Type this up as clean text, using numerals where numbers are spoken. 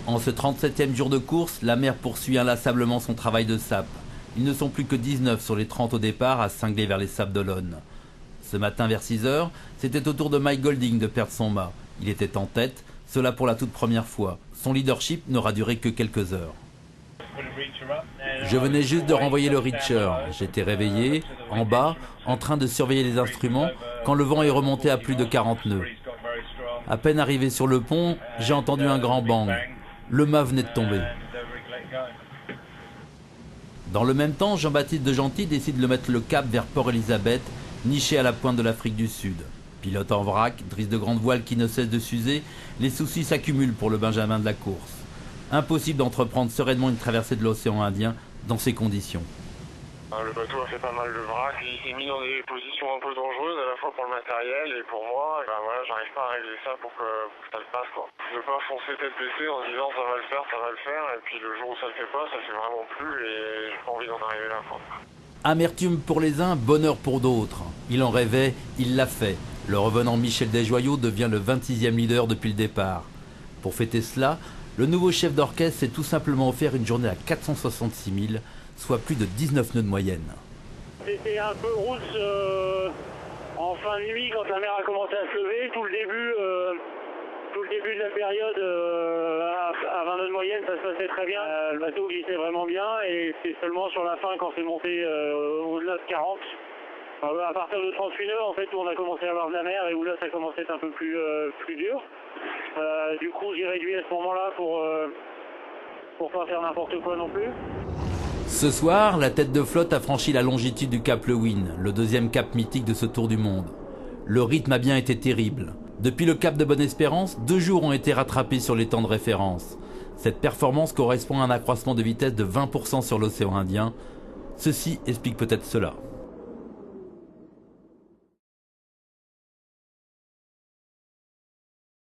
En ce 37e jour de course, la mer poursuit inlassablement son travail de sape. Ils ne sont plus que 19 sur les 30 au départ à cingler vers les sables d'Olonne. Ce matin vers 6 h, c'était au tour de Mike Golding de perdre son mât. Il était en tête, cela pour la toute première fois. Son leadership n'aura duré que quelques heures. Je venais juste de renvoyer le Reacher. J'étais réveillé, en bas, en train de surveiller les instruments, quand le vent est remonté à plus de 40 nœuds. À peine arrivé sur le pont, j'ai entendu un grand bang. Le mât venait de tomber. Dans le même temps, Jean-Baptiste de Gentil décide de mettre le cap vers Port-Elizabeth, niché à la pointe de l'Afrique du Sud. Pilote en vrac, drisse de grande voile qui ne cesse de s'user, les soucis s'accumulent pour le Benjamin de la course. Impossible d'entreprendre sereinement une traversée de l'océan Indien dans ces conditions. Le bateau a fait pas mal de vrac, il s'est mis dans des positions un peu dangereuses à la fois pour le matériel et pour moi. J'arrive pas à régler ça pour que ça le passe, quoi. Je veux pas foncer tête baissée en disant ça va le faire, et puis le jour où ça le fait pas, ça le fait vraiment plus et j'ai pas envie d'en arriver là, quoi. Amertume pour les uns, bonheur pour d'autres. Il en rêvait, il l'a fait. Le revenant Michel Desjoyaux devient le 26e leader depuis le départ. Pour fêter cela, le nouveau chef d'orchestre s'est tout simplement offert une journée à 466 000, soit plus de 19 nœuds de moyenne. C'était un peu rousse en fin de nuit quand la mer a commencé à se lever. Tout le début de la période à 20 nœuds de moyenne, ça se passait très bien. Le bateau glissait vraiment bien et c'est seulement sur la fin quand c'est monté au-delà de 40. À partir de 38 nœuds en fait où on a commencé à avoir de la mer et où là ça commençait à être un peu plus dur. Du coup j'ai réduit à ce moment-là pour pas faire n'importe quoi non plus. Ce soir, la tête de flotte a franchi la longitude du cap Lewin, le deuxième cap mythique de ce tour du monde. Le rythme a bien été terrible. Depuis le cap de Bonne-Espérance, 2 jours ont été rattrapés sur les temps de référence. Cette performance correspond à un accroissement de vitesse de 20% sur l'océan Indien. Ceci explique peut-être cela.